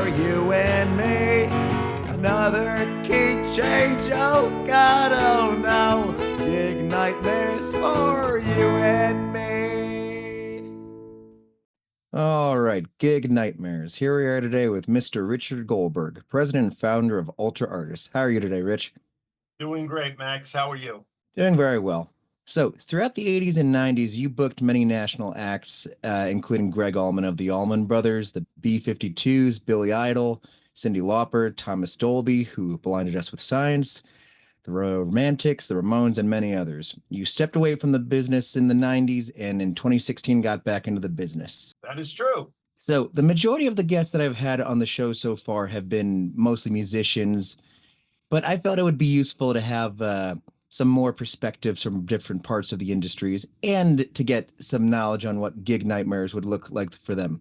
for you and me. Another key change, oh God, oh no. Gig nightmares for you and me. All right, gig nightmares. Here we are today with Mr. Richard Goldberg, president and founder of Ultra Artists. How are you today, Rich? Doing great, Max. How are you? Doing very well. So, throughout the 80s and 90s, you booked many national acts, including Greg Allman of the Allman Brothers, the B-52s, Billy Idol, Cyndi Lauper, Thomas Dolby, who blinded us with science, the Romantics, the Ramones, and many others. You stepped away from the business in the 90s and in 2016 got back into the business. That is true. So, the majority of the guests that I've had on the show so far have been mostly musicians, but I felt it would be useful to have some more perspectives from different parts of the industries and to get some knowledge on what gig nightmares would look like for them.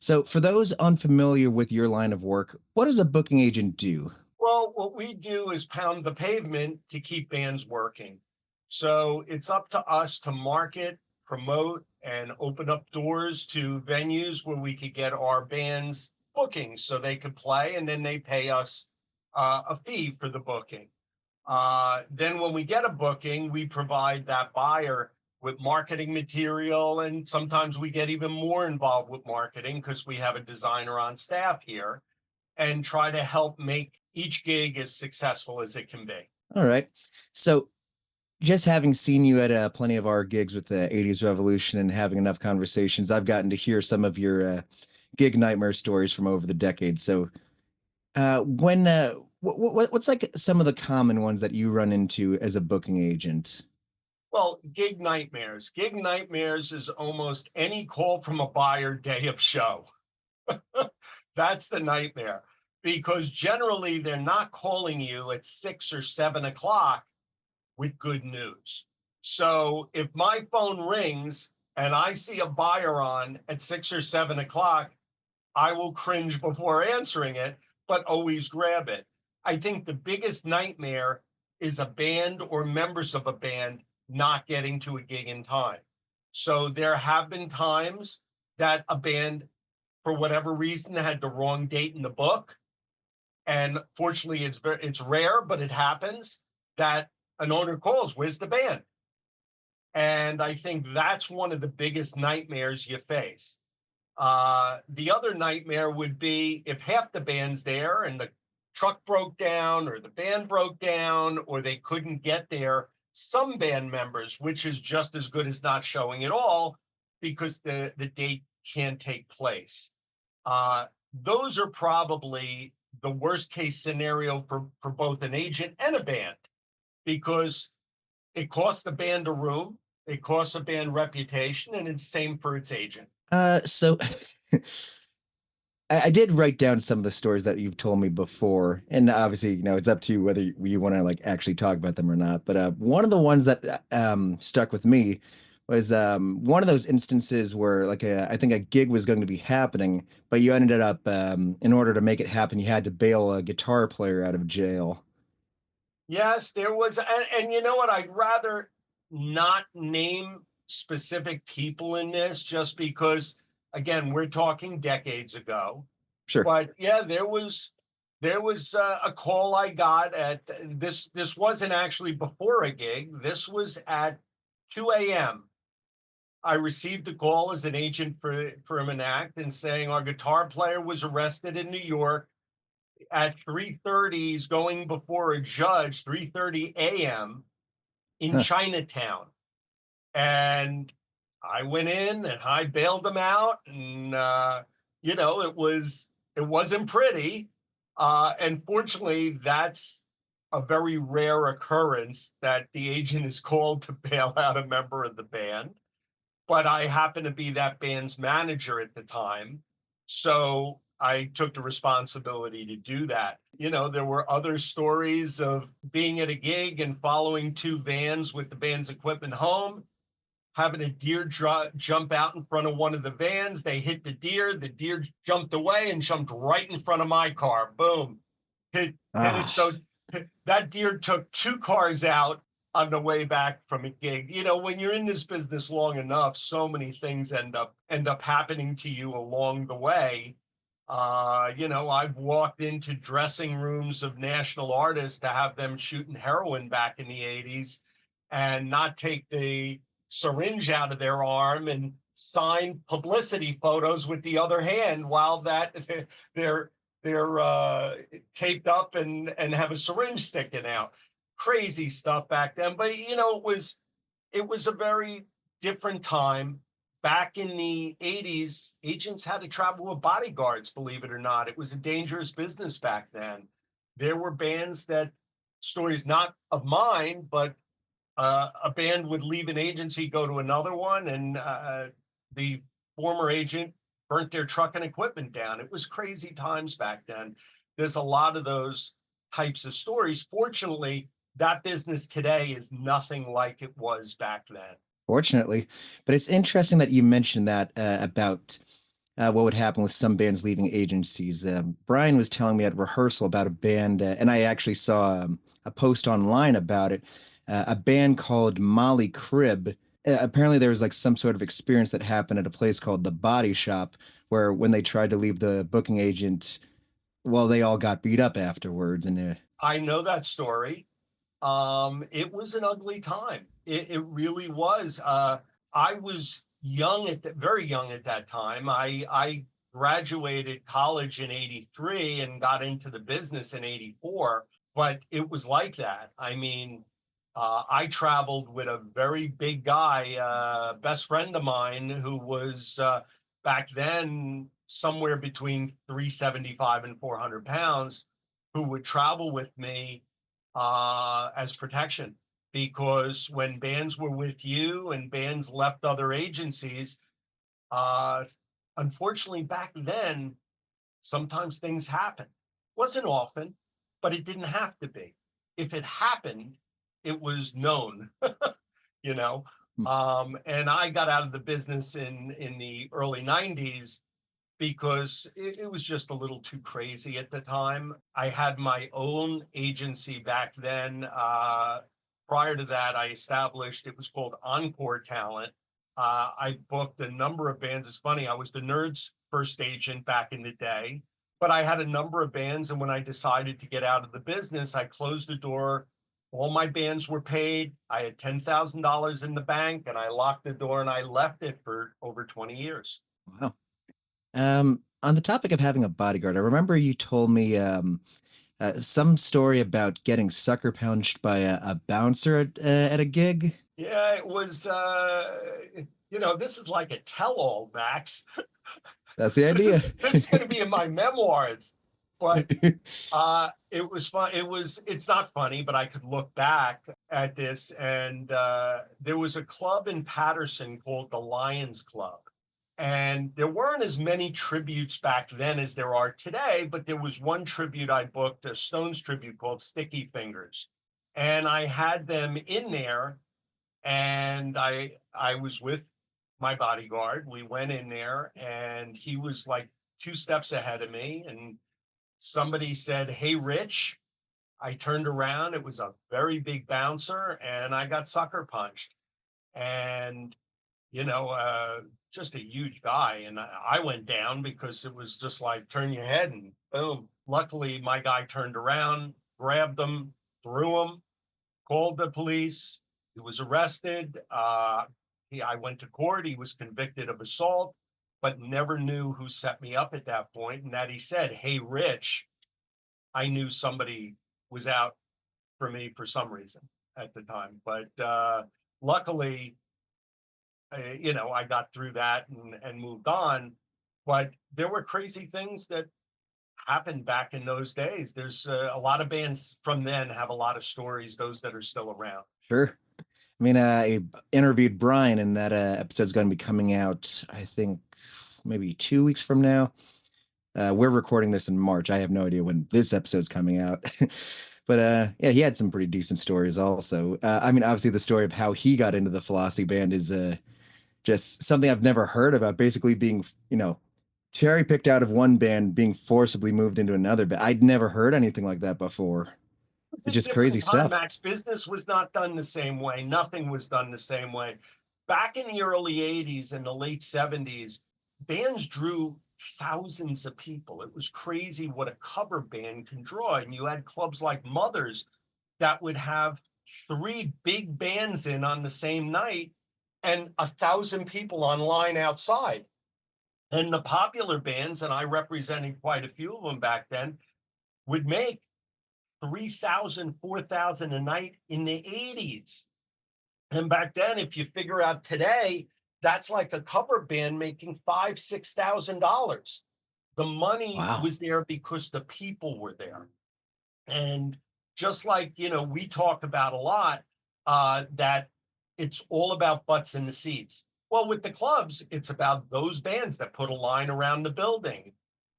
So, for those unfamiliar with your line of work, what does a booking agent do? Well, what we do is pound the pavement to keep bands working. So it's up to us to market, promote, and open up doors to venues where we could get our bands bookings so they could play, and then they pay us a fee for the booking. Then when we get a booking, we provide that buyer with marketing material, and sometimes we get even more involved with marketing because we have a designer on staff here and try to help make each gig as successful as it can be. All right. So, just having seen you at plenty of our gigs with the 80s Revolution and having enough conversations, I've gotten to hear some of your gig nightmare stories from over the decades. So, what's like some of the common ones that you run into as a booking agent? Well, gig nightmares. Gig nightmares is almost any call from a buyer day of show. That's the nightmare because generally they're not calling you at 6 or 7 o'clock with good news. So if my phone rings and I see a buyer on at 6 or 7 o'clock, I will cringe before answering it, but always grab it. I think the biggest nightmare is a band or members of a band not getting to a gig in time. So there have been times that a band, for whatever reason, had the wrong date in the book. And fortunately, it's rare, but it happens that an owner calls, "Where's the band?" And I think that's one of the biggest nightmares you face. The other nightmare would be if half the band's there and the truck broke down or the band broke down or they couldn't get there. Some band members, which is just as good as not showing at all because the date can't take place. Those are probably the worst case scenario for both an agent and a band because it costs the band a room, it costs a band reputation, and it's same for its agent. So I did write down some of the stories that you've told me before, and obviously, it's up to you whether you want to like actually talk about them or not. But one of the ones that stuck with me was one of those instances where like I think a gig was going to be happening, but you ended up in order to make it happen, you had to bail a guitar player out of jail. Yes, there was, and you know what? I'd rather not name specific people in this just because, again, we're talking decades ago. Sure. But yeah, there was a call I got at this. This wasn't actually before a gig. This was at 2 a.m. I received a call as an agent for an act and saying our guitar player was arrested in New York at 3:30. He's going before a judge 3:30 a.m. in Huh. Chinatown. And I went in and I bailed him out. And it wasn't pretty. And fortunately, that's a very rare occurrence that the agent is called to bail out a member of the band. But I happened to be that band's manager at the time. So I took the responsibility to do that. There were other stories of being at a gig and following two vans with the band's equipment home, having a deer jump out in front of one of the vans. They hit the deer jumped away and jumped right in front of my car. Boom. Hit it. Ah, So that deer took two cars out on the way back from a gig. When you're in this business long enough, so many things end up happening to you along the way I've walked into dressing rooms of national artists to have them shooting heroin back in the 80s and not take the syringe out of their arm and sign publicity photos with the other hand while that they're taped up and have a syringe sticking out. Crazy stuff back then. But it was a very different time. Back in the 80s, agents had to travel with bodyguards, believe it or not. It was a dangerous business back then. There were bands that, stories not of mine, but a band would leave an agency, go to another one, and the former agent burnt their truck and equipment down. It was crazy times back then. There's a lot of those types of stories. Fortunately, that business today is nothing like it was back then. Fortunately. But it's interesting that you mentioned that about what would happen with some bands leaving agencies. Brian was telling me at rehearsal about a band, and I actually saw a post online about it. A band called Molly Crib. Apparently, there was like some sort of experience that happened at a place called the Body Shop, where when they tried to leave the booking agent, well, they all got beat up afterwards. And I know that story. It was an ugly time. It really was. I was young very young at that time. I graduated college in 83 and got into the business in 84, but it was like that. I mean, I traveled with a very big guy, best friend of mine, who was back then somewhere between 375 and 400 pounds, who would travel with me as protection. Because when bands were with you and bands left other agencies, uh, unfortunately, back then, sometimes things happen. Wasn't often, but it didn't have to be. If it happened, it was known, you know. And I got out of the business in the early 90s because it was just a little too crazy at the time. I had my own agency back then. Prior to that, I established, it was called Encore Talent. I booked a number of bands. It's funny, I was the Nerds' first agent back in the day, but I had a number of bands. And when I decided to get out of the business, I closed the door. All my bands were paid. I had $10,000 in the bank, and I locked the door and I left it for over 20 years. wow. On the topic of having a bodyguard, I remember you told me some story about getting sucker punched by a bouncer at a gig. Yeah, it was, this is like a tell-all, Max. That's the This idea. is this is going to be in my memoirs. But it was fun. It's not funny, but I could look back at this, and there was a club in Patterson called the Lions Club. And there weren't as many tributes back then as there are today, but there was one tribute I booked, a Stones tribute called Sticky Fingers. And I had them in there, and I was with my bodyguard. We went in there, and he was like two steps ahead of me, and somebody said, "Hey, Rich." I turned around. It was a very big bouncer, and I got sucker punched. And you know, just a huge guy. And I went down because it was just like turn your head and boom. Luckily, my guy turned around, grabbed him, threw him, called the police. He was arrested. I went to court. He was convicted of assault, but never knew who set me up at that point. And that he said, "Hey, Rich," I knew somebody was out for me for some reason at the time. But luckily, I got through that and moved on. But there were crazy things that happened back in those days. There's a lot of bands from then have a lot of stories, those that are still around. Sure. I mean, I interviewed Brian, and that episode's going to be coming out, I think, maybe 2 weeks from now. We're recording this in March. I have no idea when this episode's coming out. But yeah, he had some pretty decent stories also. I mean, obviously, the story of how he got into the Flossie band is just something I've never heard about, basically being, cherry picked out of one band, being forcibly moved into another. But I'd never heard anything like that before. It's It's a just crazy different time, stuff. Max. Business was not done the same way. Nothing was done the same way. Back in the early 80s and the late 70s, bands drew thousands of people. It was crazy what a cover band can draw. And you had clubs like Mothers that would have three big bands in on the same night and 1,000 people online outside. And the popular bands, and I represented quite a few of them back then, would make 3,000, 4,000 a night in the 80s. And back then, if you figure out today, that's like a cover band making $5,000, $6,000. The money Wow. was there because the people were there. And just like, we talk about a lot, that it's all about butts in the seats. Well, with the clubs, it's about those bands that put a line around the building,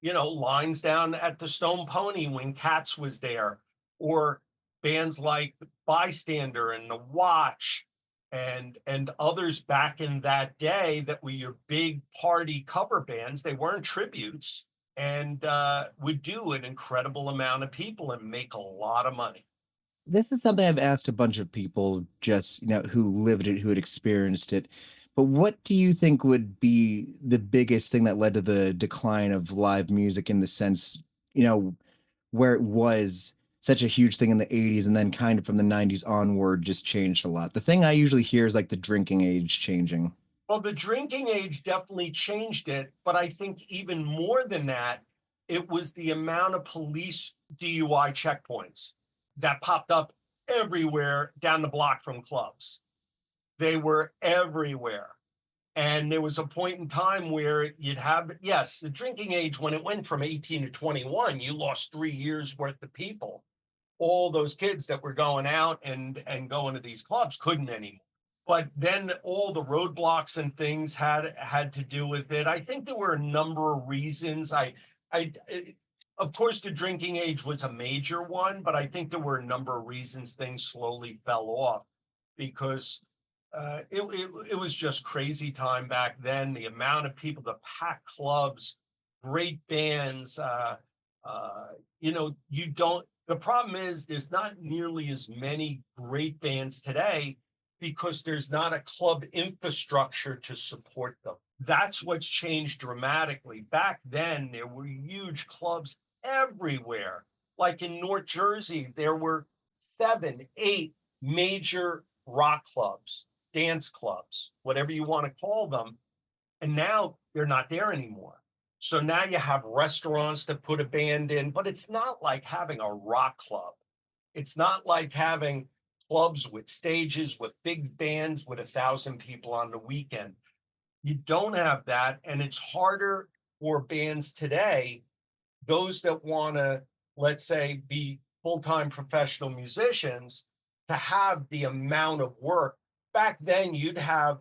lines down at the Stone Pony when Cats was there, or bands like Bystander and The Watch and others back in that day that were your big party cover bands. They weren't tributes, and would do an incredible amount of people and make a lot of money. This is something I've asked a bunch of people just, who lived it, who had experienced it. But what do you think would be the biggest thing that led to the decline of live music in the sense, you know, where it was such a huge thing in the 80s and then kind of from the 90s onward just changed a lot? The thing I usually hear is like the drinking age changing. Well, the drinking age definitely changed it, but I think even more than that, it was the amount of police DUI checkpoints that popped up everywhere down the block from clubs. They were everywhere. And there was a point in time where you'd have, yes, the drinking age, when it went from 18 to 21, you lost 3 years worth of people. All those kids that were going out and going to these clubs couldn't anymore. But then all the roadblocks and things had to do with it. I think there were a number of reasons. Of course, the drinking age was a major one, but I think there were a number of reasons things slowly fell off because it was just crazy time back then. The amount of people, the packed clubs, great bands. Uh, you don't. The problem is there's not nearly as many great bands today because there's not a club infrastructure to support them. That's what's changed dramatically. Back then, there were huge clubs everywhere. Like in North Jersey, there were 7, 8 major rock clubs, dance clubs, whatever you want to call them. And now they're not there anymore. So now you have restaurants that put a band in, but it's not like having a rock club. It's not like having clubs with stages with big bands with 1,000 people on the weekend. You don't have that. And it's harder for bands today, those that want to, let's say, be full-time professional musicians, to have the amount of work. Back then, you'd have,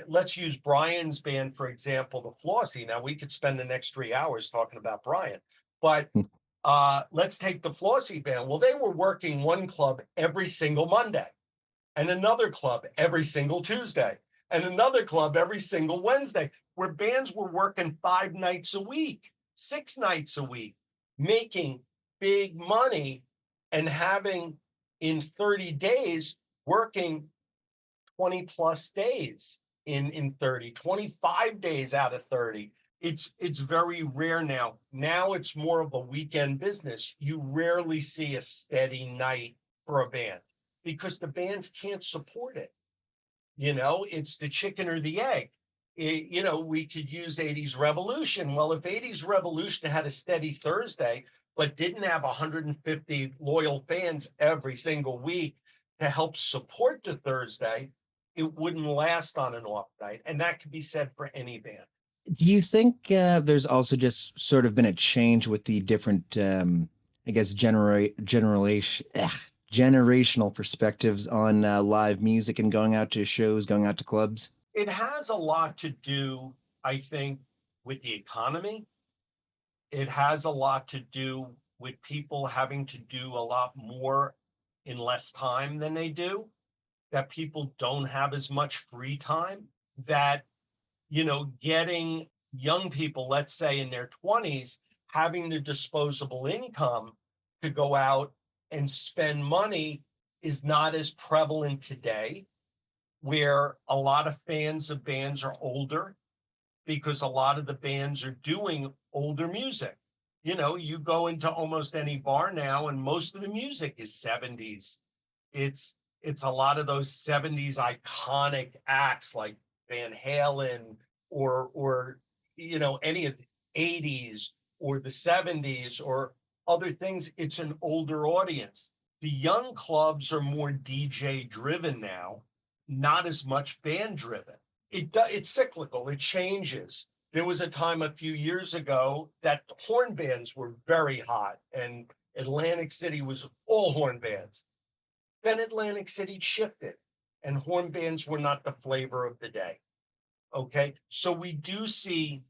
let's use Brian's band, for example, the Flossie. Now, we could spend the next 3 hours talking about Brian, but let's take the Flossie band. Well, they were working one club every single Monday, and another club every single Tuesday, and another club every single Wednesday, where bands were working 5 nights a week, 6 nights a week, making big money and having in 30 days working 20 plus days in 30, 25 days out of 30. It's very rare now. Now it's more of a weekend business. You rarely see a steady night for a band because the bands can't support it. It's the chicken or the egg. We could use 80s Revolution. Well, if 80s Revolution had a steady Thursday, but didn't have 150 loyal fans every single week to help support the Thursday, it wouldn't last on an off night. And that could be said for any band. Do you think there's also just sort of been a change with the different, I guess, generational perspectives on live music and going out to shows, going out to clubs? It has a lot to do, I think, with the economy. It has a lot to do with people having to do a lot more in less time than they do, that people don't have as much free time, that, getting young people, let's say in their 20s, having the disposable income to go out and spend money is not as prevalent today, where a lot of fans of bands are older because a lot of the bands are doing older music. You know, you go into almost any bar now, and most of the music is 70s. It's a lot of those 70s iconic acts like Van Halen or any of the 80s or the 70s or other things. It's an older audience. The young clubs are more DJ driven now, not as much band driven. It's cyclical, it changes. There was a time a few years ago that horn bands were very hot, and Atlantic City was all horn bands. Then Atlantic City shifted, and horn bands were not the flavor of the day. Okay. So we do see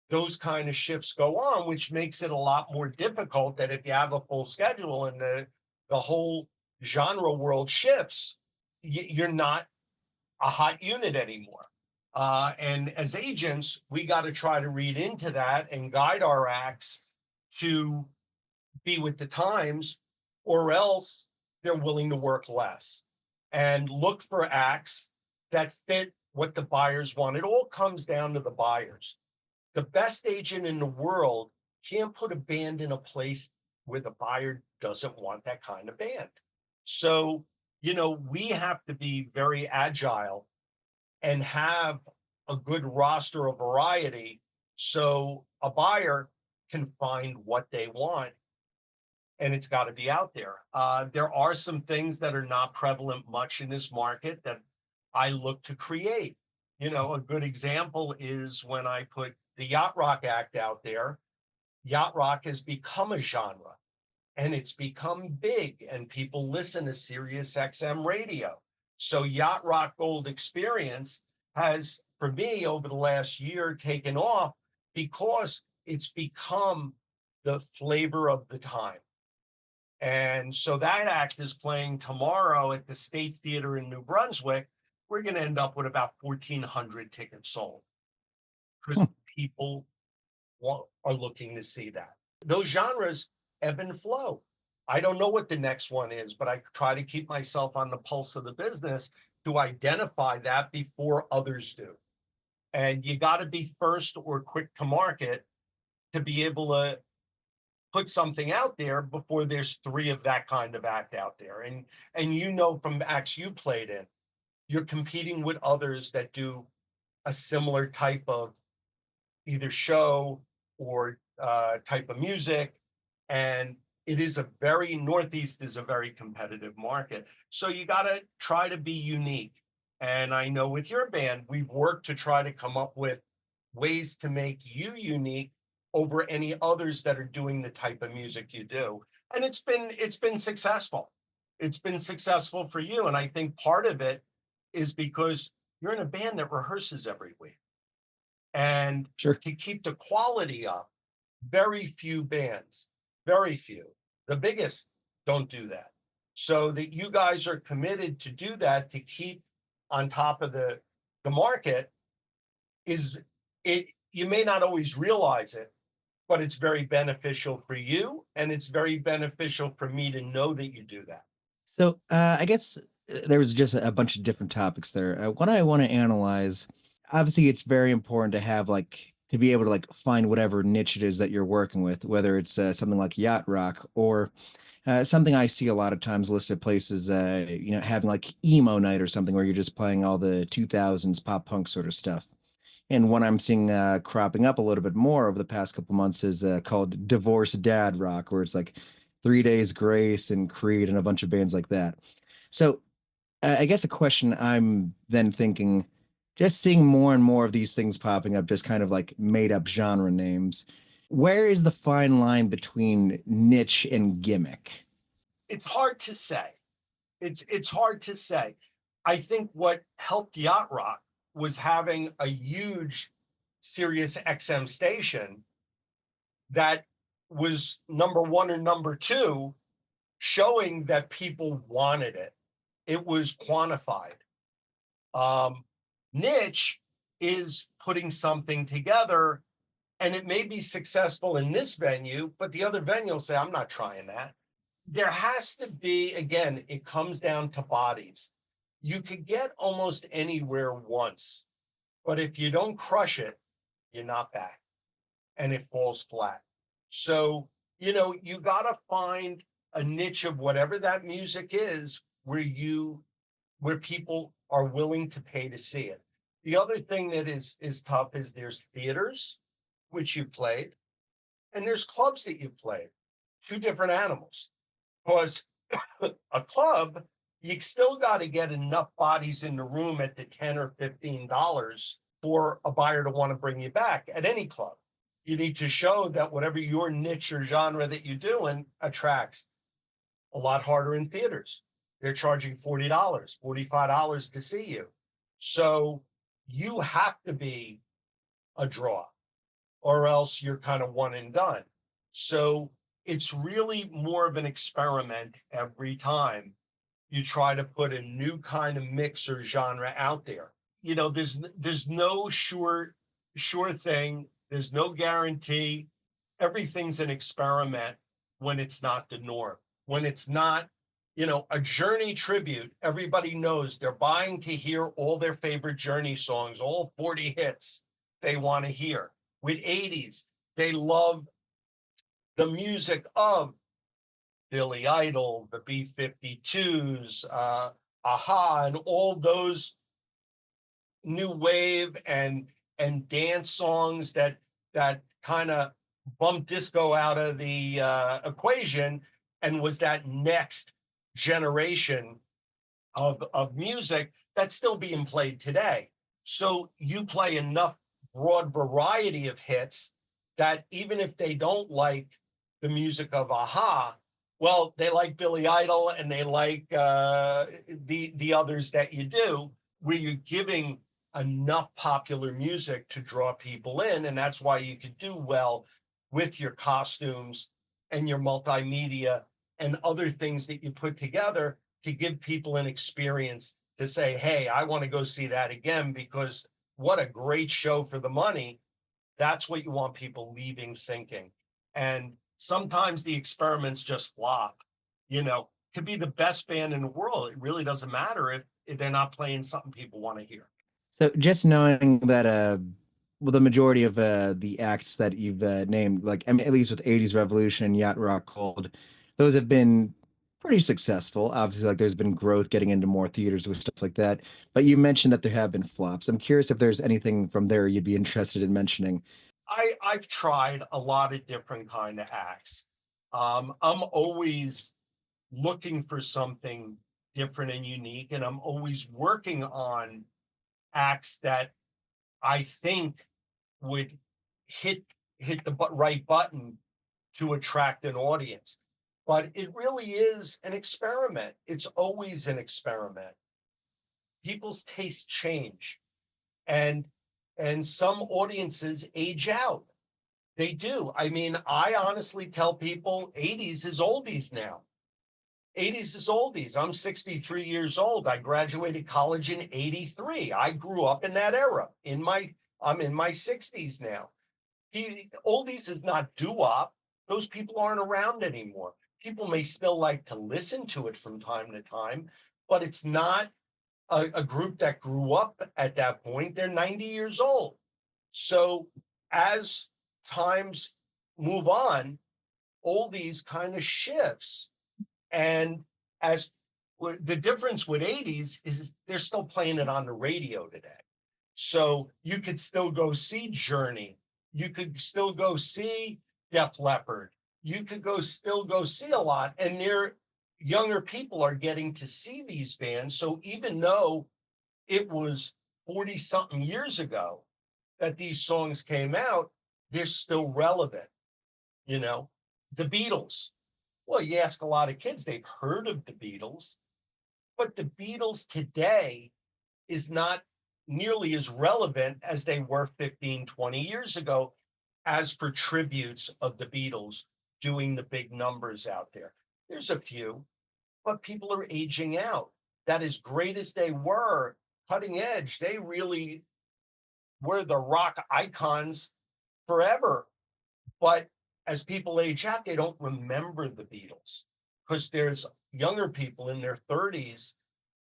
those kind of shifts go on, which makes it a lot more difficult that if you have a full schedule and the whole genre world shifts, you're not a hot unit anymore. And as agents, we got to try to read into that and guide our acts to be with the times, or else they're willing to work less and look for acts that fit what the buyers want. It all comes down to the buyers. The best agent in the world can't put a band in a place where the buyer doesn't want that kind of band. So, we have to be very agile and have a good roster of variety so a buyer can find what they want, and it's got to be out there. There are some things that are not prevalent much in this market that I look to create. A good example is when I put the Yacht Rock Act out there. Yacht rock has become a genre, and it's become big, and people listen to Sirius XM radio. So Yacht Rock Gold Experience has, for me, over the last year, taken off because it's become the flavor of the time. And so that act is playing tomorrow at the State Theater in New Brunswick. We're going to end up with about 1,400 tickets sold because people are looking to see that. Those genres ebb and flow. I don't know what the next one is, but I try to keep myself on the pulse of the business to identify that before others do. And you got to be first or quick to market to be able to put something out there before there's three of that kind of act out there. And from acts you played in, you're competing with others that do a similar type of either show or type of music. And Northeast is a very competitive market. So you got to try to be unique. And I know with your band, we've worked to try to come up with ways to make you unique over any others that are doing the type of music you do. And it's been successful. It's been successful for you. And I think part of it is because you're in a band that rehearses every week. And Sure. to keep the quality up, very few bands, very few, the biggest don't do that. So that you guys are committed to do that to keep on top of the market is it. You may not always realize it, but it's very beneficial for you, and it's very beneficial for me to know that you do that. So I guess there was just a bunch of different topics there. What I want to analyze, obviously, it's very important to have to be able to find whatever niche it is that you're working with, whether it's something like yacht rock or something I see a lot of times listed places, having emo night or something where you're just playing all the 2000s pop punk sort of stuff. And one I'm seeing cropping up a little bit more over the past couple months is called Divorce Dad Rock, where it's like 3 Days Grace and Creed and a bunch of bands like that. So I guess a question I'm then thinking, just seeing more and more of these things popping up, just kind of like made up genre names. Where is the fine line between niche and gimmick? It's hard to say. It's hard to say. I think what helped yacht rock was having a huge Sirius XM station that was number one or number two, showing that people wanted it. It was quantified. Niche is putting something together, and it may be successful in this venue, but the other venue will say, I'm not trying that. There has to be, again, it comes down to bodies. You could get almost anywhere once, but if you don't crush it, you're not back, and it falls flat. So, you got to find a niche of whatever that music is where people are willing to pay to see it. The other thing that is tough is there's theaters, which you played, and there's clubs that you played. Two different animals. Because a club, you still got to get enough bodies in the room at the 10 or $15 for a buyer to want to bring you back at any club. You need to show that whatever your niche or genre that you're doing attracts. A lot harder in theaters. They're charging $40, $45 to see you. So you have to be a draw, or else you're kind of one and done. So it's really more of an experiment every time you try to put a new kind of mix or genre out there. There's no sure thing. There's no guarantee. Everything's an experiment when it's not the norm. When it's not, a Journey tribute, everybody knows they're buying to hear all their favorite Journey songs, all 40 hits they want to hear. With 80s, they love the music of Billy Idol, the B-52s, Aha, and all those new wave and dance songs that kind of bumped disco out of the equation and was that next generation of music that's still being played today. So you play enough broad variety of hits that even if they don't like the music of Aha, well, they like Billy Idol and they like the others that you do, where you're giving enough popular music to draw people in, and that's why you could do well with your costumes and your multimedia and other things that you put together to give people an experience to say, hey, I want to go see that again because what a great show for the money. That's what you want people leaving thinking. And sometimes the experiments just flop. Could be the best band in the world. It really doesn't matter if they're not playing something people want to hear. So just knowing that, well, the majority of the acts that you've named, like I mean, at least with 80s Revolution and Yacht Rock Cold, those have been pretty successful. Obviously, like there's been growth getting into more theaters with stuff like that. But you mentioned that there have been flops. I'm curious if there's anything from there you'd be interested in mentioning. I've tried a lot of different kind of acts. I'm always looking for something different and unique, and I'm always working on acts that I think would hit hit the right button to attract an audience. But it really is an experiment. It's always an experiment. People's tastes change, and some audiences age out. They do. I mean, I honestly tell people 80s is oldies now. 80s is oldies. I'm 63 years old. I graduated college in 83. I grew up in that era. I'm in my 60s now. Oldies is not doo-wop. Those people aren't around anymore. People may still like to listen to it from time to time, but it's not a group that grew up at that point. They're 90 years old. So as times move on, oldies kind of shifts. And as the difference with 80s is they're still playing it on the radio today. So you could still go see Journey. You could still go see Def Leppard. You could still go see a lot. And their younger people are getting to see these bands. So even though it was 40 something years ago that these songs came out, they're still relevant. You know, the Beatles. Well, you ask a lot of kids, they've heard of the Beatles, but the Beatles today is not nearly as relevant as they were 15, 20 years ago, as for tributes of the Beatles doing the big numbers out there. There's a few, but people are aging out. That as great as they were, cutting edge, they really were the rock icons forever. But as people age out, they don't remember the Beatles because there's younger people in their 30s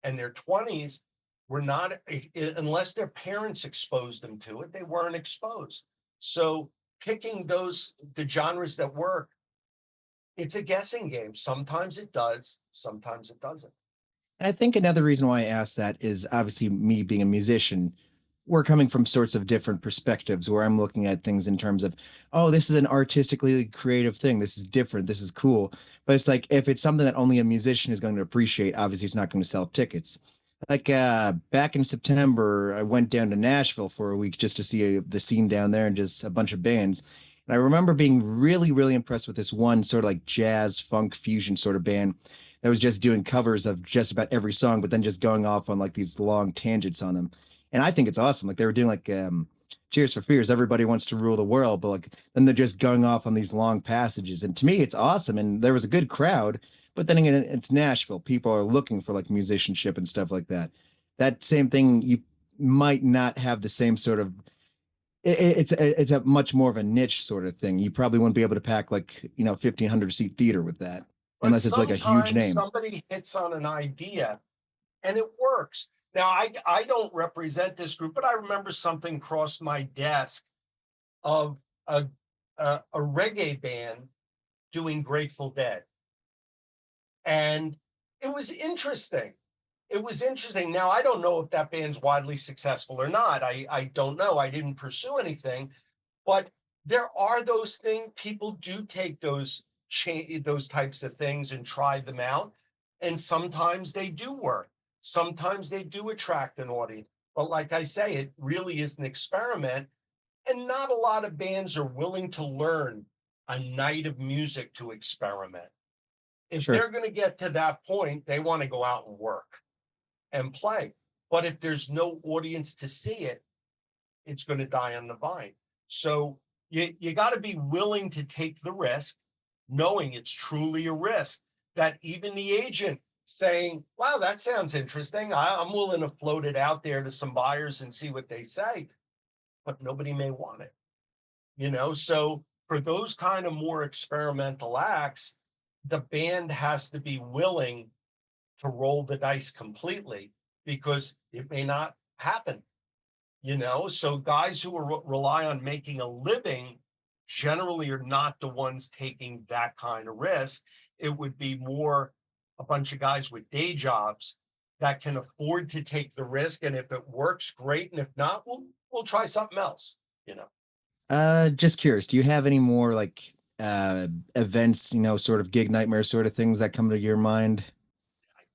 and their 20s were not, unless their parents exposed them to it, they weren't exposed. So picking the genres that work, it's a guessing game. Sometimes it does, sometimes it doesn't. And I think another reason why I asked that is obviously me being a musician. We're coming from sorts of different perspectives where I'm looking at things in terms of, oh, this is an artistically creative thing. This is different. This is cool. But it's like if it's something that only a musician is going to appreciate, obviously it's not going to sell tickets. Like back in September, I went down to Nashville for a week just to see the scene down there and just a bunch of bands. And I remember being really, really impressed with this one sort of like jazz funk fusion sort of band that was just doing covers of just about every song, but then just going off on like these long tangents on them. And I think it's awesome. Like they were doing like Cheers for Fears, everybody wants to rule the world, but like then they're just going off on these long passages. And to me, it's awesome. And there was a good crowd, but then again, it's Nashville. People are looking for like musicianship and stuff like that. That same thing, you might not have the same sort of it's a much more of a niche sort of thing. You probably wouldn't be able to pack like 1,500 seat theater with that But unless it's like a huge sometimes name. somebody hits on an idea and it works. Now, I don't represent this group, but I remember something crossed my desk of a, a reggae band doing Grateful Dead. And it was interesting. It was interesting. Now, I don't know if that band's widely successful or not. I don't know. I didn't pursue anything, but there are those things. People do take those types of things and try them out, and sometimes they do work. Sometimes they do attract an audience. But like I say, it really is an experiment, and not a lot of bands are willing to learn a night of music to experiment. If Sure. they're going to get to that point, they want to go out and work and play. But if there's no audience to see it, it's going to die on the vine. So you got to be willing to take the risk, knowing it's truly a risk that even the agent saying, wow, that sounds interesting. I'm willing to float it out there to some buyers and see what they say, but nobody may want it. So for those kind of more experimental acts, the band has to be willing to roll the dice completely because it may not happen. So guys who rely on making a living generally are not the ones taking that kind of risk. It would be more a bunch of guys with day jobs that can afford to take the risk, and if it works, great, and if not, we'll try something else. Just curious, do you have any more like events, sort of gig nightmare sort of things that come to your mind?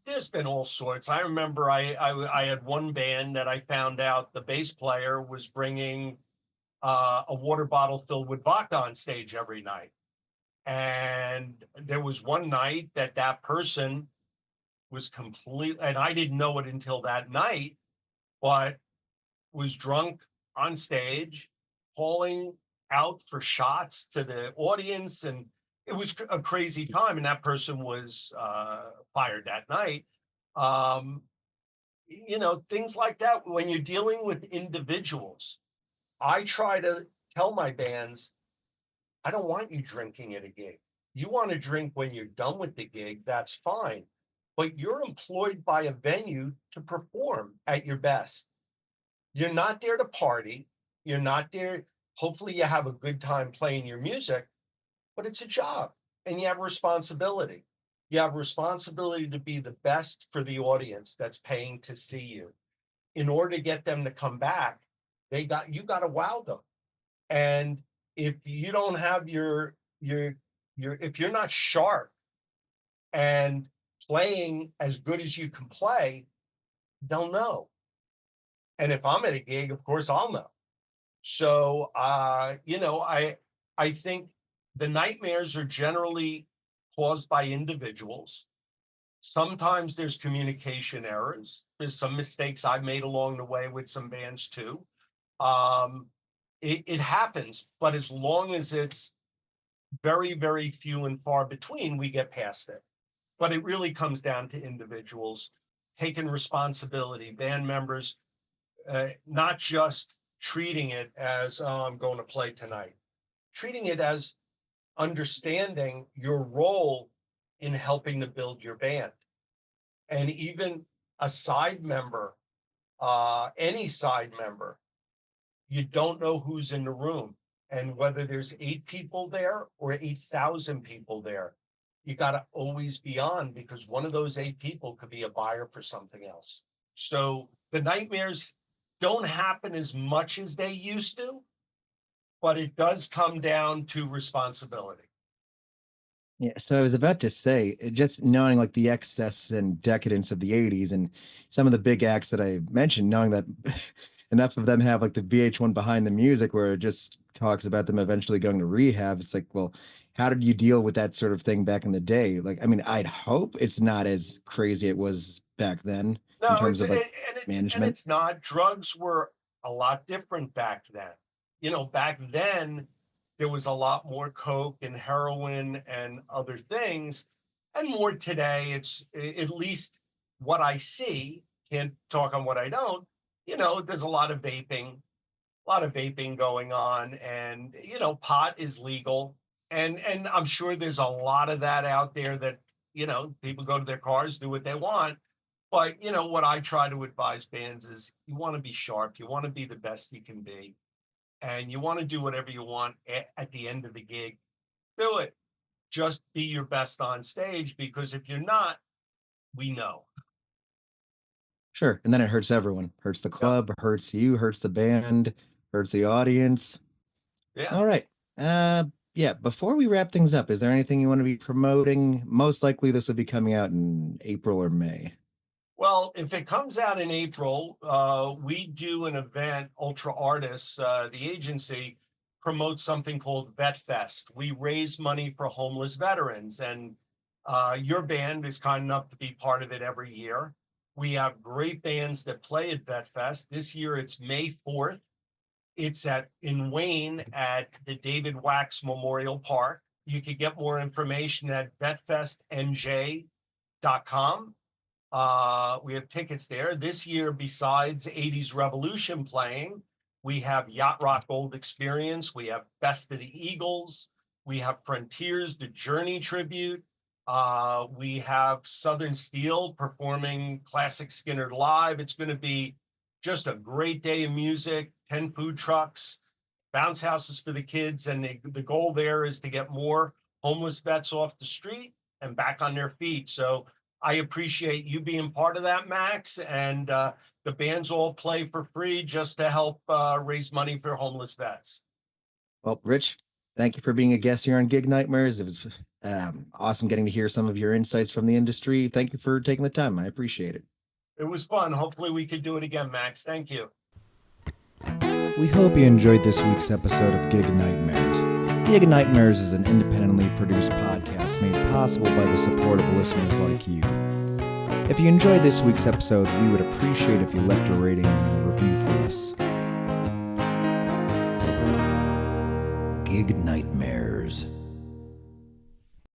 There's been all sorts. I remember I had one band that I found out the bass player was bringing a water bottle filled with vodka on stage every night. And there was one night that person was complete, and I didn't know it until that night, but was drunk on stage, calling out for shots to the audience. And it was a crazy time. And that person was fired that night. Um, things like that. When you're dealing with individuals, I try to tell my bands, I don't want you drinking at a gig. You want to drink when you're done with the gig, that's fine. But you're employed by a venue to perform at your best. You're not there to party. You're not there. Hopefully, you have a good time playing your music, but it's a job and you have responsibility. You have responsibility to be the best for the audience that's paying to see you. In order to get them to come back, you got to wow them. And if you don't have if you're not sharp and playing as good as you can play, they'll know. And if I'm at a gig, of course I'll know. So I think the nightmares are generally caused by individuals. Sometimes there's communication errors. There's some mistakes I've made along the way with some bands too. Um, it happens, but as long as it's very, very few and far between, we get past it. But it really comes down to individuals taking responsibility, band members, not just treating it as, oh, I'm going to play tonight, treating it as understanding your role in helping to build your band. And even a side member, any side member, you don't know who's in the room. And whether there's 8 people there or 8,000 people there, you got to always be on, because one of those 8 people could be a buyer for something else. So the nightmares don't happen as much as they used to, but it does come down to responsibility. Yeah, so I was about to say, just knowing like the excess and decadence of the 80s and some of the big acts that I mentioned, knowing that enough of them have like the VH1 Behind the Music where it just talks about them eventually going to rehab. It's like, well, how did you deal with that sort of thing back in the day? Like, I mean, I'd hope it's not as crazy it was back then in No, terms it's of like and management. it's not. Drugs were a lot different back then. Back then there was a lot more coke and heroin and other things, and more today. It's at least what I see. Can't talk on what I don't. There's a lot of vaping going on, and pot is legal, and I'm sure there's a lot of that out there that people go to their cars, do what they want. But what I try to advise bands is, you want to be sharp, you want to be the best you can be, and you want to do whatever you want at the end of the gig. Do it. Just be your best on stage, because if you're not, we know. Sure. And then it hurts everyone. Hurts the Yep. club, hurts you, hurts the band, hurts the audience. Yeah. All right. Yeah, before we wrap things up, is there anything you want to be promoting? Most likely this will be coming out in April or May. Well, if it comes out in April, we do an event, Ultra Artists, the agency promotes something called Vet Fest. We raise money for homeless veterans, and your band is kind enough to be part of it every year. We have great bands that play at Vet Fest. This year it's May 4th. It's in Wayne at the David Wax Memorial Park. You could get more information at vetfestnj.com. We have tickets there. This year, besides 80s Revolution playing, we have Yacht Rock Gold Experience, we have Best of the Eagles, we have Frontiers, the Journey tribute. We have Southern Steel performing Classic Skinner live. It's going to be just a great day of music, 10 food trucks, bounce houses for the kids. And the goal there is to get more homeless vets off the street and back on their feet. So I appreciate you being part of that, Max. And the bands all play for free just to help raise money for homeless vets. Well, Rich, thank you for being a guest here on Gig Nightmares. It was awesome getting to hear some of your insights from the industry. Thank you for taking the time. I appreciate it. It was fun. Hopefully we could do it again, Max. Thank you. We hope you enjoyed this week's episode of Gig Nightmares. Gig Nightmares is an independently produced podcast made possible by the support of listeners like you. If you enjoyed this week's episode, we would appreciate if you left a rating and a review for us. Gig Nightmares.